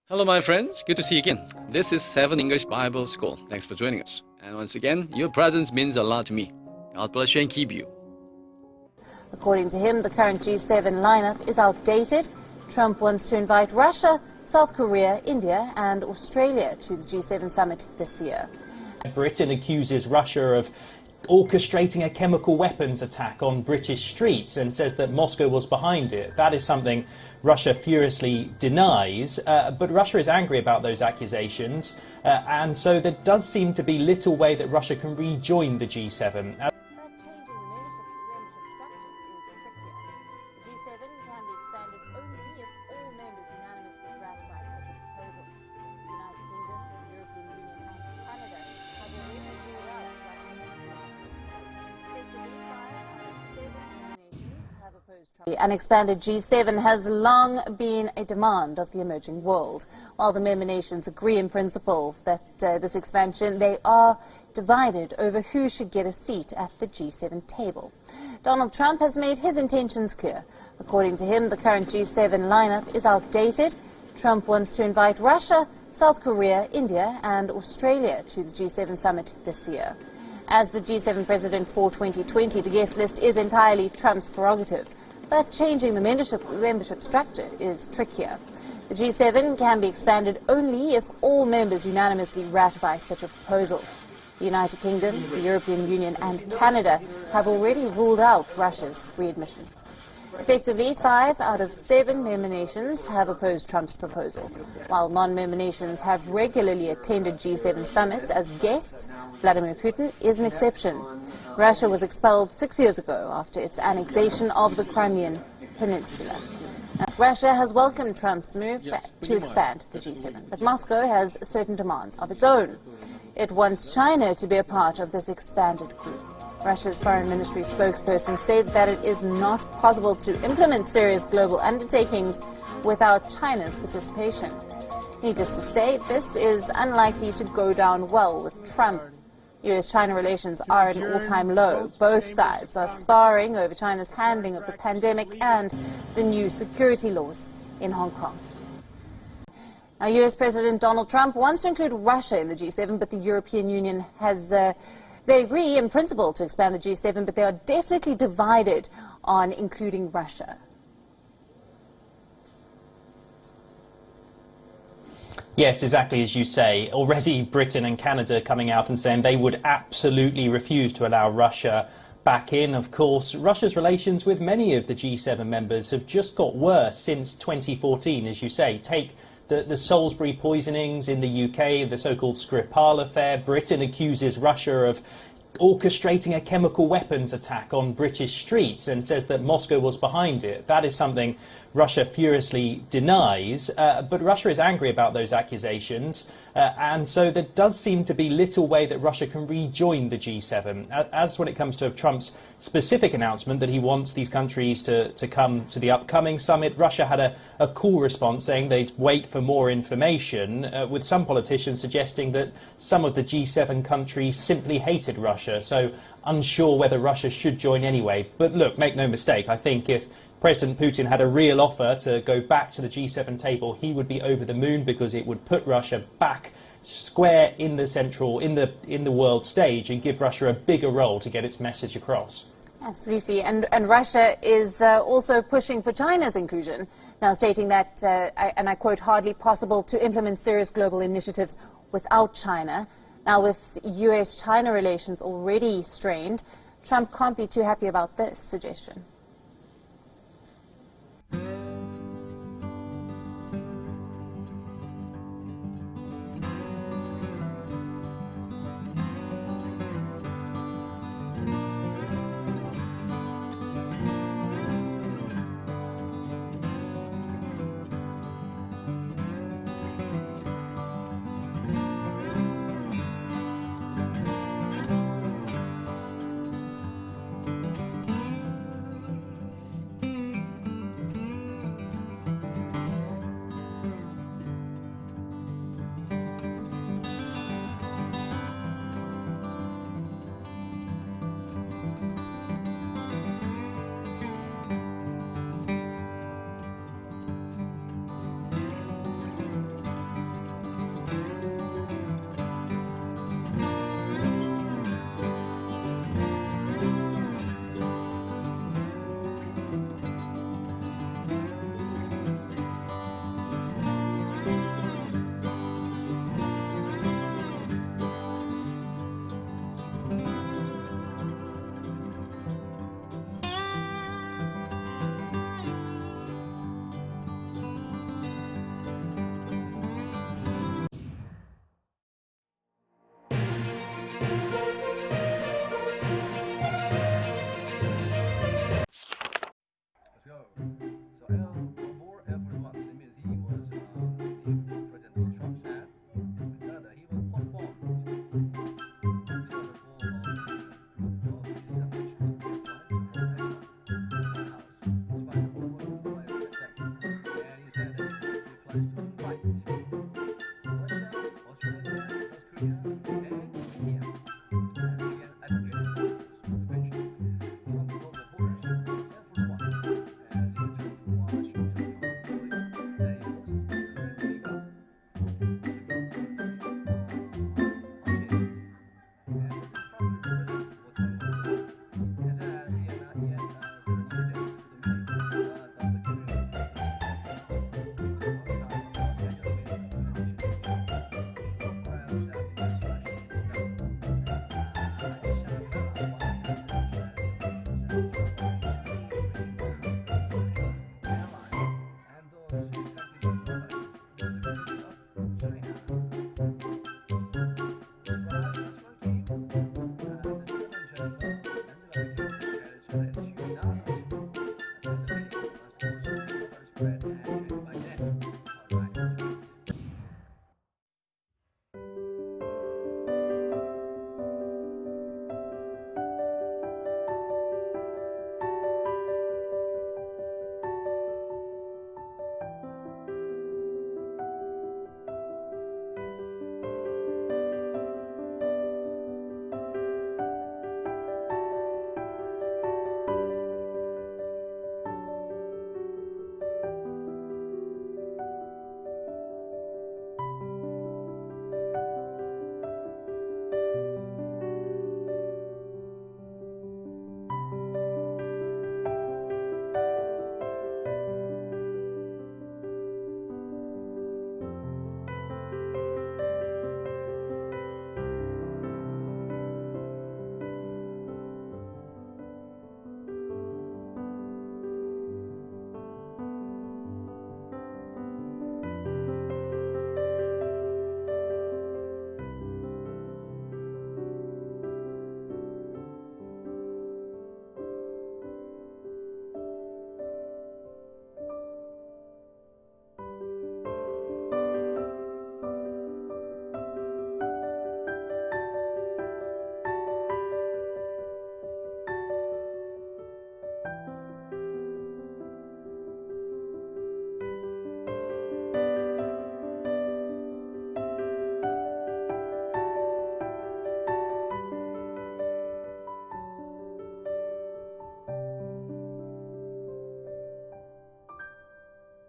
Hello, my friends. Good to see you again. This is 7 English Bible School. Thanks for joining us. And once again, your presence means a lot to me. God bless you and keep you. According to him, the current G7 lineup is outdated. Trump wants to invite Russia, South Korea, India and Australia to the G7 summit this year. Britain accuses Russia of orchestrating a chemical weapons attack on British streets and says that Moscow was behind it. That is something Russia furiously denies, but Russia is angry about those accusations, and so there does seem to be little way that Russia can rejoin the G7. But changing the membership structure is trickier. The G7 can be expanded only if all members unanimously ratify such a proposal. The United Kingdom, the European Union and Canada have already ruled out Russia's effectively 5 out of 7 nations have opposed Trump. An expanded G7 has long been a demand of the emerging world. While the member nations agree in principle that this expansion, they are divided over who should get a seat at the G7 table. Donald Trump has made his intentions clear. According to him, the current G7 lineup is outdated. Trump wants to invite Russia, South Korea, India and Australia to the G7 summit this year. As the G7 president for 2020, the guest list is entirely Trump's prerogative. But changing the membership structure is trickier. The G7 can be expanded only if all members unanimously ratify such a proposal. The United Kingdom, the European Union and Canada have already ruled out Russia's readmission. Effectively, 5 out of 7 member nations have opposed Trump's proposal. While non-member nations have regularly attended G7 summits as guests, Vladimir Putin is an exception. Russia was expelled 6 years ago after its annexation of the Crimean Peninsula. Russia has welcomed Trump's move to expand the G7, but Moscow has certain demands of its own. It wants China to be a part of this expanded group. Russia's foreign ministry spokesperson said that it is not possible to implement serious global undertakings without China's participation. Needless to say, this is unlikely to go down well with Trump. US-China relations are at an all-time low. Both sides are sparring over China's handling of the pandemic and the new security laws in Hong Kong. Now, US President Donald Trump wants to include Russia in the G7, but the European Union has they agree in principle to expand the G7, but they are definitely divided on including Russia. Yes, exactly as you say. Already Britain and Canada coming out and saying they would absolutely refuse to allow Russia back in. Of course, Russia's relations with many of the G7 members have just got worse since 2014, as you say. Take the Salisbury poisonings in the UK, the so-called Skripal affair. Britain accuses Russia of orchestrating a chemical weapons attack on British streets and says that Moscow was behind it. That is something Russia furiously denies, but Russia is angry about those accusations, and so there does seem to be little way that Russia can rejoin the G7. As when it comes to Trump's specific announcement that he wants these countries to come to the upcoming summit, Russia had a cool response saying they'd wait for more information, with some politicians suggesting that some of the G7 countries simply hated Russia, so unsure whether Russia should join anyway. But look, make no mistake, I think if President Putin had a real offer to go back to the G7 table, he would be over the moon, because it would put Russia back square in the world stage and give Russia a bigger role to get its message across. Absolutely, and Russia is also pushing for China's inclusion, now stating that, and I quote, hardly possible to implement serious global initiatives without China. Now, with US-China relations already strained, Trump can't be too happy about this suggestion.